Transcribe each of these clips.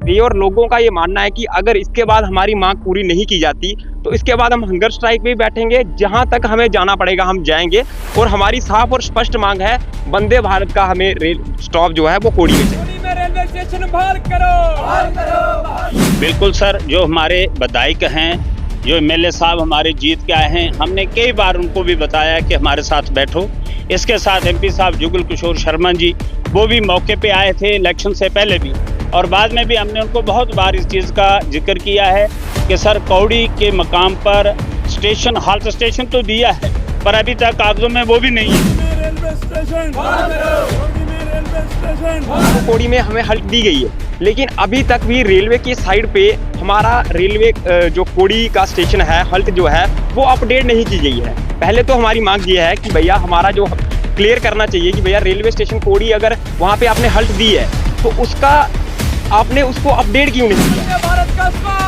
ये और लोगों का ये मानना है कि अगर इसके बाद हमारी मांग पूरी नहीं की जाती तो इसके बाद हम हंगर स्ट्राइक पे भी बैठेंगे, जहां तक हमें जाना पड़ेगा हम जाएंगे। और हमारी साफ और स्पष्ट मांग है, वंदे भारत का हमें रेल स्टॉप जो है वो कोड़ी में चाहिए। रेलवे स्टेशन बहाल करो। बिल्कुल सर, जो हमारे विधायक हैं, जो एमएलए साहब हमारे जीत के आए हैं, हमने कई बार उनको भी बताया कि हमारे साथ बैठो। इसके साथ एमपी साहब जुगल किशोर शर्मा जी, वो भी मौके पे आए थे इलेक्शन से पहले भी, और बाद में भी हमने उनको बहुत बार इस चीज़ का जिक्र किया है कि सर कौड़ी के मकाम पर स्टेशन, हाल्ट स्टेशन तो दिया है, पर अभी तक कागजों में वो भी नहीं है। रेलवे स्टेशन कोड़ी में हमें हल्ट दी गई है, लेकिन अभी तक भी रेलवे की साइड पे हमारा रेलवे जो कोड़ी का स्टेशन है, हल्ट जो है वो अपडेट नहीं की गई है। पहले तो हमारी मांग ये है कि भैया हमारा जो क्लियर करना चाहिए कि भैया रेलवे स्टेशन कोड़ी अगर वहाँ पे आपने हल्ट दी है तो उसका आपने उसको अपडेट क्यों नहीं किया। भारत का स्वागत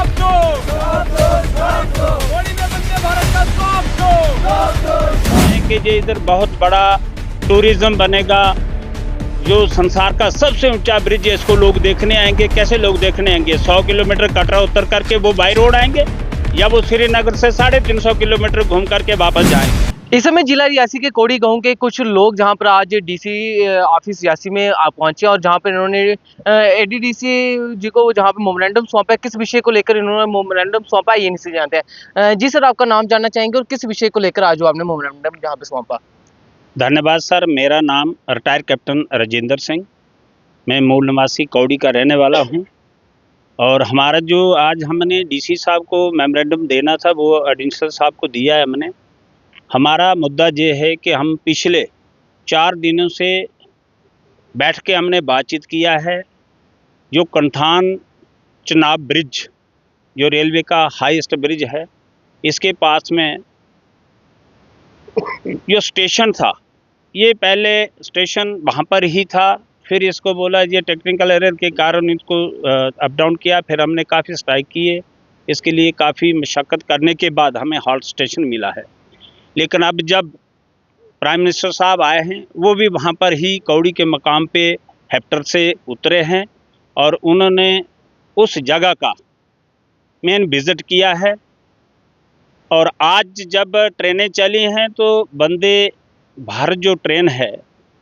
कि ये इधर बहुत बड़ा टूरिज्म बनेगा, जो संसार का सबसे ऊंचा ब्रिज है, इसको लोग देखने आएंगे। कैसे लोग देखने आएंगे? 100 किलोमीटर कटरा उतर करके वो बाई रोड आएंगे, या वो श्रीनगर से 350 किलोमीटर घूम करके वापस जाएंगे। इस समय जिला रियासी के कोड़ी गांव के कुछ लोग जहां पर आज डीसी ऑफिस रियासी में पहुंचे और जहां पर इन्होंने एडीडीसी जी को जहां पे मेमोरेंडम सौंपा है। किस विषय को लेकर इन्होंने मेमोरेंडम सौंपा है ये नहीं से जानते हैं। जी सर, आपका नाम जानना चाहेंगे और किस विषय को लेकर आज आपने मेमोरेंडम जहां पे सौंपा? धन्यवाद सर, मेरा नाम रिटायर कैप्टन राजेंद्र सिंह, मैं मूल निवासी कौड़ी का रहने वाला हूं। और हमारा जो आज हमने डीसी साहब को मेमोरेंडम देना था वो एडिशनल साहब को दिया है हमने। हमारा मुद्दा ये है कि हम पिछले 4 दिनों से बैठ के हमने बातचीत किया है। जो कंठान चनाब ब्रिज, जो रेलवे का हाईएस्ट ब्रिज है, इसके पास में जो स्टेशन था, ये पहले स्टेशन वहाँ पर ही था, फिर इसको बोला ये टेक्निकल एरर के कारण इसको अप डाउन किया। फिर हमने काफ़ी स्ट्राइक किए, इसके लिए काफ़ी मशक्क़त करने के बाद हमें हॉल्ट स्टेशन मिला है। लेकिन अब जब प्राइम मिनिस्टर साहब आए हैं, वो भी वहाँ पर ही कौड़ी के मकाम पे हेक्टर से उतरे हैं और उन्होंने उस जगह का मेन विज़िट किया है। और आज जब ट्रेनें चली हैं तो वंदे भारत जो ट्रेन है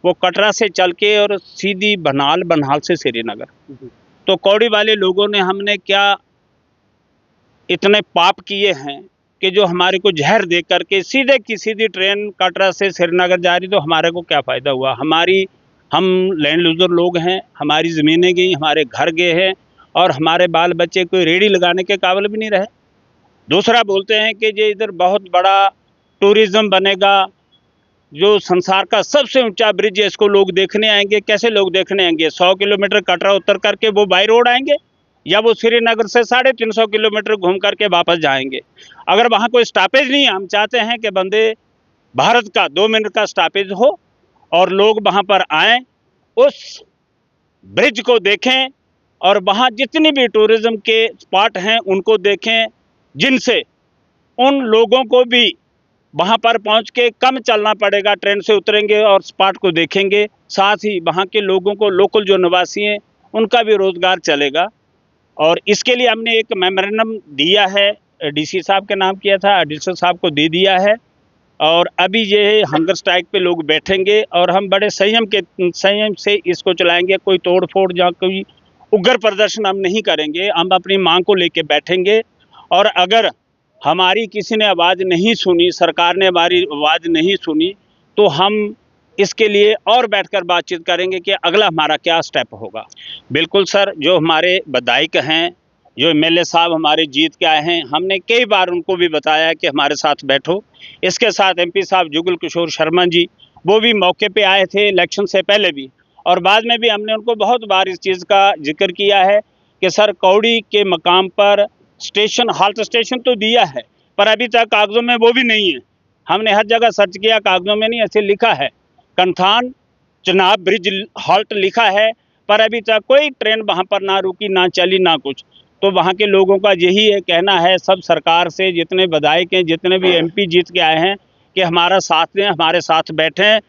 वो कटरा से चल के और सीधी बनाल, बनाल से श्रीनगर। तो कौड़ी वाले लोगों ने हमने क्या इतने पाप किए हैं कि जो हमारे को जहर दे करके सीधे की सीधी ट्रेन कटरा से श्रीनगर जा रही, तो हमारे को क्या फ़ायदा हुआ? हम लैंड लूजर लोग हैं, हमारी ज़मीनें गई, हमारे घर गए हैं और हमारे बाल बच्चे कोई रेडी लगाने के काबिल भी नहीं रहे। दूसरा बोलते हैं कि ये इधर बहुत बड़ा टूरिज़्म बनेगा, जो संसार का सबसे ऊंचा ब्रिज है, इसको लोग देखने आएंगे। कैसे लोग देखने आएंगे? 100 किलोमीटर कटरा उतर करके वो बाई रोड आएंगे, या वो श्रीनगर से 350 किलोमीटर घूम करके वापस जाएंगे। अगर वहाँ कोई स्टॉपेज नहीं है, हम चाहते हैं कि वंदे भारत का 2 मिनट का स्टॉपेज हो और लोग वहाँ पर आएँ, उस ब्रिज को देखें और वहाँ जितनी भी टूरिज़्म के स्पॉट हैं उनको देखें, जिनसे उन लोगों को भी वहाँ पर पहुँच के कम चलना पड़ेगा। ट्रेन से उतरेंगे और स्पॉट को देखेंगे, साथ ही वहाँ के लोगों को, लोकल जो निवासी हैं, उनका भी रोज़गार चलेगा। और इसके लिए हमने एक मेमोरेंडम दिया है, डीसी साहब के नाम किया था, एडिशनल साहब को दे दिया है। और अभी ये हंगर स्ट्राइक पे लोग बैठेंगे और हम बड़े संयम से इसको चलाएंगे। कोई तोड़ फोड़ या कोई उग्र प्रदर्शन हम नहीं करेंगे, हम अपनी मांग को लेके बैठेंगे। और अगर हमारी किसी ने आवाज़ नहीं सुनी, सरकार ने हमारी आवाज़ नहीं सुनी, तो हम इसके लिए और बैठकर बातचीत करेंगे कि अगला हमारा क्या स्टेप होगा। बिल्कुल सर, जो हमारे विधायक हैं, जो एमएलए साहब हमारे जीत के आए हैं, हमने कई बार उनको भी बताया कि हमारे साथ बैठो। इसके साथ एमपी साहब जुगल किशोर शर्मा जी, वो भी मौके पे आए थे इलेक्शन से पहले भी, और बाद में भी हमने उनको बहुत बार इस चीज़ का जिक्र किया है कि सर कौड़ी के मकाम पर स्टेशन, हाल्ट स्टेशन तो दिया है, पर अभी तक कागजों में वो भी नहीं है। हमने हर जगह सर्च किया, कागजों में नहीं, ऐसे लिखा है कंठान चनाब ब्रिज हाल्ट लिखा है, पर अभी तक कोई ट्रेन वहाँ पर ना रुकी, ना चली, ना कुछ। तो वहाँ के लोगों का यही है कहना है, सब सरकार से, जितने विधायक हैं, जितने भी एमपी जीत के आए हैं, कि हमारा साथ दें, हमारे साथ बैठें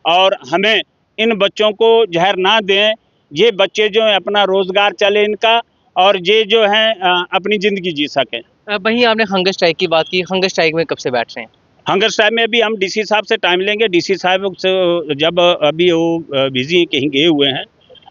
और हमें इन बच्चों को जहर ना दें। ये बच्चे जो हैं अपना रोज़गार चले इनका, और ये जो है अपनी ज़िंदगी जी सकें। वहीं आपने हंगर स्ट्राइक की बात की, हंगर स्ट्राइक में कब से बैठ रहे हैं? हंगर स्ट्राइक में भी हम डीसी साहब से टाइम लेंगे। डीसी साहब से जब अभी वो बिजी हैं, कहीं गए हुए हैं,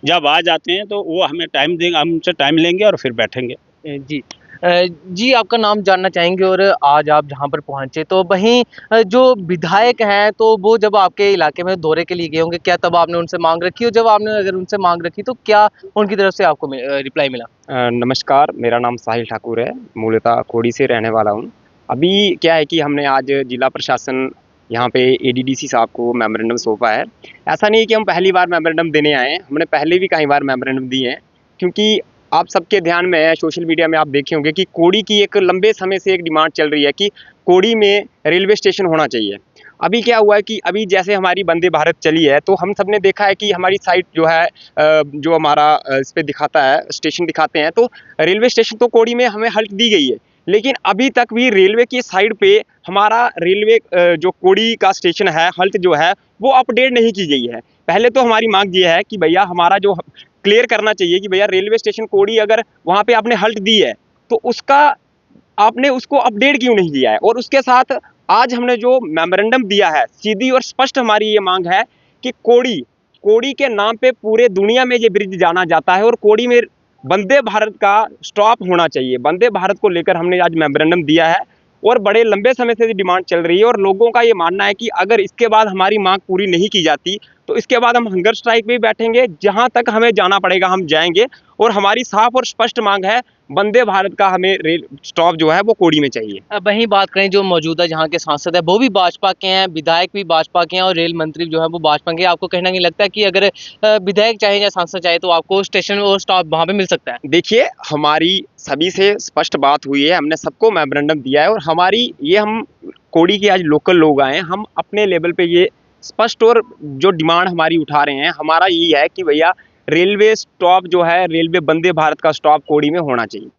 जब आ जाते हैं तो वो हमें टाइम देंगे, हम उनसे टाइम लेंगे और फिर बैठेंगे। जी जी, आपका नाम जानना चाहेंगे और आज आप जहाँ पर पहुँचे तो वहीं जो विधायक हैं तो वो जब आपके इलाके में दौरे के लिए गए होंगे, क्या तब आपने उनसे मांग रखी? और जब आपने अगर उनसे मांग रखी तो क्या उनकी तरफ से आपको रिप्लाई मिला? नमस्कार, मेरा नाम साहिल ठाकुर है, मूलतः कोड़ी से रहने वाला हूँ। अभी क्या है कि हमने आज जिला प्रशासन यहाँ पे एडीडीसी साहब को मेमोरेंडम सौंपा है। ऐसा नहीं है कि हम पहली बार मेमोरेंडम देने आए हैं, हमने पहले भी कई बार मेमोरेंडम दिए हैं। क्योंकि आप सबके ध्यान में है, सोशल मीडिया में आप देखे होंगे कि कोड़ी की एक लंबे समय से एक डिमांड चल रही है कि कोड़ी में रेलवे स्टेशन होना चाहिए। अभी क्या हुआ है कि अभी जैसे हमारी वंदे भारत चली है, तो हम सब ने देखा है कि हमारी साइट जो है जो हमारा इस पे दिखाता है, स्टेशन दिखाते हैं, तो रेलवे स्टेशन तो कोड़ी में हमें हल्ट दी गई है। लेकिन अभी तक भी रेलवे की साइड पे हमारा रेलवे जो कोड़ी का स्टेशन है, हल्ट जो है, वो अपडेट नहीं की गई है। पहले तो हमारी मांग ये है कि भैया हमारा जो क्लियर करना चाहिए कि भैया रेलवे स्टेशन कोड़ी अगर वहाँ पे आपने हल्ट दी है, तो उसका आपने उसको अपडेट क्यों नहीं किया है। और उसके साथ आज हमने जो मेमोरेंडम दिया है, सीधी और स्पष्ट हमारी ये मांग है कि कोड़ी कोड़ी के नाम पे पूरे दुनिया में ये ब्रिज जाना जाता है और कोड़ी में वंदे भारत का स्टॉप होना चाहिए। वंदे भारत को लेकर हमने आज मेमोरेंडम दिया है और बड़े लंबे समय से डिमांड चल रही है और लोगों का ये मानना है कि अगर इसके बाद हमारी मांग पूरी नहीं की जाती तो इसके बाद हम हंगर स्ट्राइक पे बैठेंगे, जहां तक हमें जाना पड़ेगा हम जाएंगे। और हमारी साफ और स्पष्ट मांग है, वंदे भारत का हमें रेल स्टॉप जो है वो कोड़ी में चाहिए। वहीं बात करें जो मौजूदा जहाँ के सांसद है वो भी भाजपा के हैं, विधायक भी भाजपा के हैं और रेल मंत्री जो है वो भाजपा के हैं। आपको कहना नहीं लगता कि अगर विधायक चाहे या सांसद चाहे तो आपको स्टेशन और स्टॉप वहाँ पे मिल सकता है? देखिए, हमारी सभी से स्पष्ट बात हुई है, हमने सबको मेमोरेंडम दिया है और हमारी ये हम कोड़ी के आज लोकल लोग आए हैं, हम अपने लेवल पे ये स्पष्ट और जो डिमांड हमारी उठा रहे हैं, हमारा यही है कि भैया रेलवे स्टॉप जो है, रेलवे वंदे भारत का स्टॉप कोड़ी में होना चाहिए।